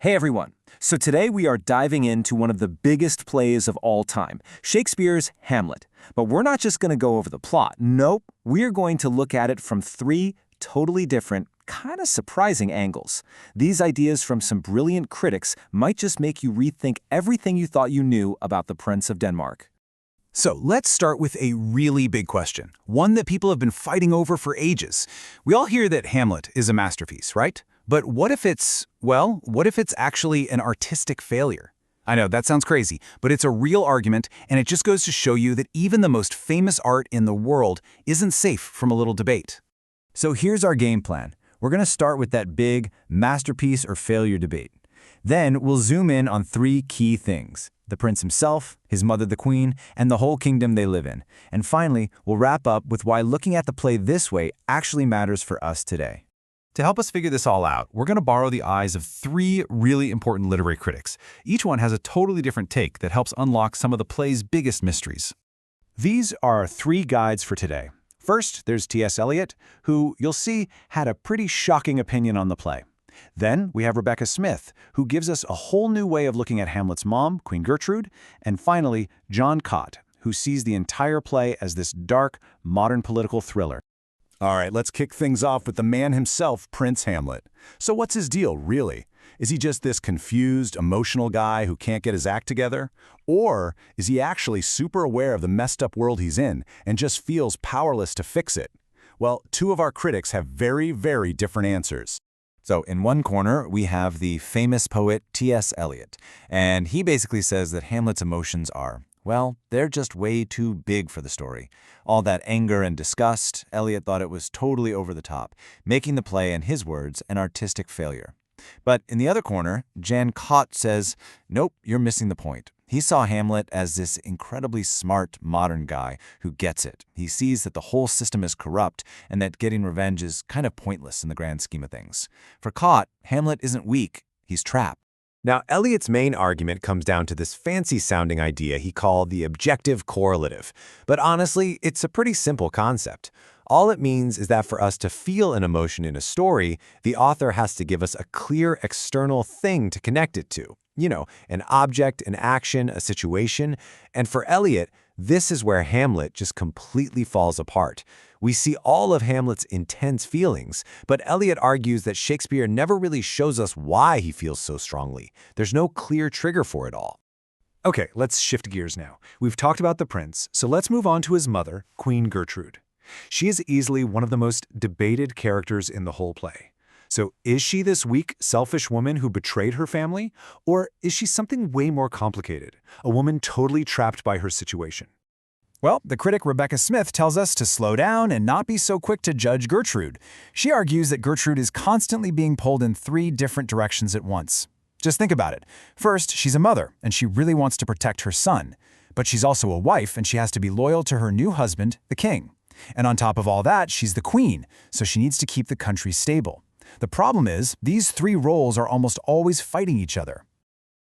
Hey everyone! So today we are diving into one of the biggest plays of all time, Shakespeare's Hamlet. But we're not just going to go over the plot. Nope, we're going to look at it from three totally different, kind of surprising angles. These ideas from some brilliant critics might just make you rethink everything you thought you knew about the Prince of Denmark. So let's start with a really big question, one that people have been fighting over for ages. We all hear that Hamlet is a masterpiece, right? But what if it's actually an artistic failure? I know, that sounds crazy, but it's a real argument, and it just goes to show you that even the most famous art in the world isn't safe from a little debate. So here's our game plan. We're going to start with that big masterpiece or failure debate. Then we'll zoom in on three key things: the prince himself, his mother the queen, and the whole kingdom they live in. And finally, we'll wrap up with why looking at the play this way actually matters for us today. To help us figure this all out, we're going to borrow the eyes of three really important literary critics. Each one has a totally different take that helps unlock some of the play's biggest mysteries. These are our three guides for today. First, there's T.S. Eliot, who, you'll see, had a pretty shocking opinion on the play. Then we have Rebecca Smith, who gives us a whole new way of looking at Hamlet's mom, Queen Gertrude. And finally, John Cott, who sees the entire play as this dark, modern political thriller. All right, let's kick things off with the man himself, Prince Hamlet. So what's his deal, really? Is he just this confused, emotional guy who can't get his act together? Or is he actually super aware of the messed up world he's in and just feels powerless to fix it? Well, two of our critics have very, very different answers. So in one corner, we have the famous poet T.S. Eliot, and he basically says that Hamlet's emotions are, well, they're just way too big for the story. All that anger and disgust, Eliot thought it was totally over the top, making the play, in his words, an artistic failure. But in the other corner, Jan Cott says, nope, you're missing the point. He saw Hamlet as this incredibly smart, modern guy who gets it. He sees that the whole system is corrupt and that getting revenge is kind of pointless in the grand scheme of things. For Cott, Hamlet isn't weak, he's trapped. Now, Eliot's main argument comes down to this fancy-sounding idea he called the objective correlative. But honestly, it's a pretty simple concept. All it means is that for us to feel an emotion in a story, the author has to give us a clear external thing to connect it to. You know, an object, an action, a situation. And for Eliot, this is where Hamlet just completely falls apart. We see all of Hamlet's intense feelings, but Eliot argues that Shakespeare never really shows us why he feels so strongly. There's no clear trigger for it all. Okay, let's shift gears now. We've talked about the prince, so let's move on to his mother, Queen Gertrude. She is easily one of the most debated characters in the whole play. So is she this weak, selfish woman who betrayed her family? Or is she something way more complicated, a woman totally trapped by her situation? Well, the critic Rebecca Smith tells us to slow down and not be so quick to judge Gertrude. She argues that Gertrude is constantly being pulled in three different directions at once. Just think about it. First, she's a mother, and she really wants to protect her son. But she's also a wife, and she has to be loyal to her new husband, the king. And on top of all that, she's the queen, so she needs to keep the country stable. The problem is, these three roles are almost always fighting each other.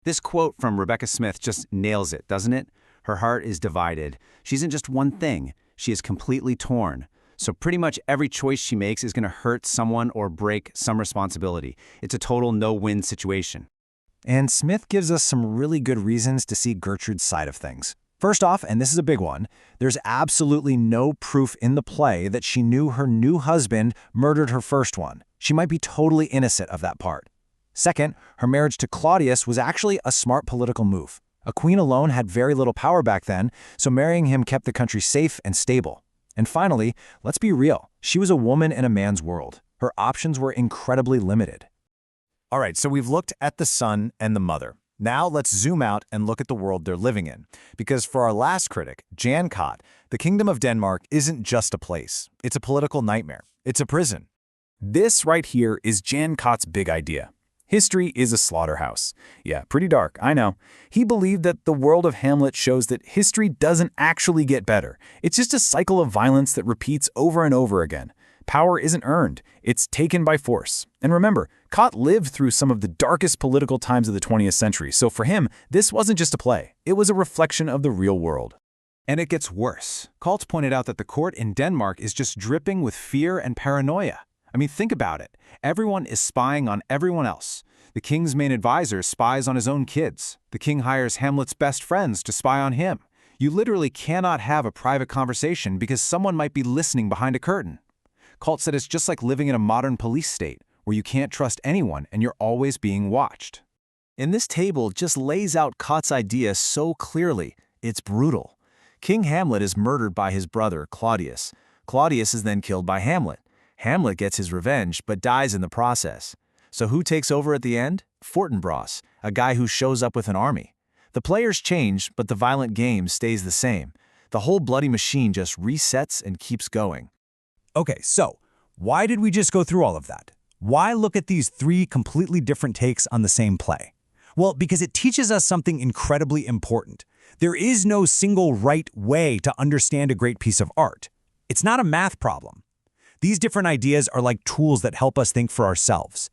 This quote from Rebecca Smith just nails it, doesn't it? Her heart is divided. She isn't just one thing. She is completely torn. So pretty much every choice she makes is going to hurt someone or break some responsibility. It's a total no-win situation. And Smith gives us some really good reasons to see Gertrude's side of things. First off, and this is a big one, there's absolutely no proof in the play that she knew her new husband murdered her first one. She might be totally innocent of that part. Second, her marriage to Claudius was actually a smart political move. A queen alone had very little power back then, so marrying him kept the country safe and stable. And finally, let's be real, she was a woman in a man's world. Her options were incredibly limited. All right, so we've looked at the son and the mother. Now let's zoom out and look at the world they're living in. Because for our last critic, Jan Cott, the Kingdom of Denmark isn't just a place. It's a political nightmare. It's a prison. This right here is Jan Cott's big idea. History is a slaughterhouse. Yeah, pretty dark, I know. He believed that the world of Hamlet shows that history doesn't actually get better. It's just a cycle of violence that repeats over and over again. Power isn't earned, it's taken by force. And remember, Cott lived through some of the darkest political times of the 20th century, so for him, this wasn't just a play. It was a reflection of the real world. And it gets worse. Cott pointed out that the court in Denmark is just dripping with fear and paranoia. I mean, think about it. Everyone is spying on everyone else. The king's main advisor spies on his own kids. The king hires Hamlet's best friends to spy on him. You literally cannot have a private conversation because someone might be listening behind a curtain. Colt said it's just like living in a modern police state, where you can't trust anyone and you're always being watched. And this table just lays out Cott's idea so clearly. It's brutal. King Hamlet is murdered by his brother, Claudius. Claudius is then killed by Hamlet. Hamlet gets his revenge, but dies in the process. So who takes over at the end? Fortinbras, a guy who shows up with an army. The players change, but the violent game stays the same. The whole bloody machine just resets and keeps going. Okay, so why did we just go through all of that? Why look at these three completely different takes on the same play? Well, because it teaches us something incredibly important. There is no single right way to understand a great piece of art. It's not a math problem. These different ideas are like tools that help us think for ourselves.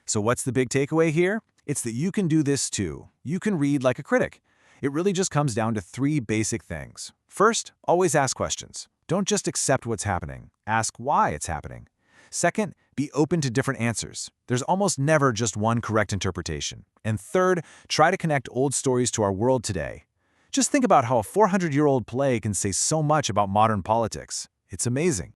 So what's the big takeaway here? It's that you can do this too. You can read like a critic. It really just comes down to three basic things. First, always ask questions. Don't just accept what's happening. Ask why it's happening. Second, be open to different answers. There's almost never just one correct interpretation. And third, try to connect old stories to our world today. Just think about how a 400-year-old play can say so much about modern politics. It's amazing.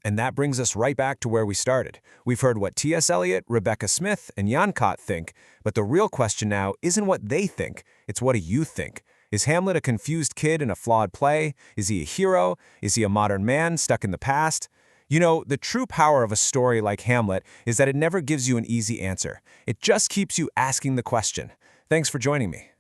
And that brings us right back to where we started. We've heard what T.S. Eliot, Rebecca Smith, and Jan Kott think, but the real question now isn't what they think, it's what do you think? Is Hamlet a confused kid in a flawed play? Is he a hero? Is he a modern man stuck in the past? You know, the true power of a story like Hamlet is that it never gives you an easy answer. It just keeps you asking the question. Thanks for joining me.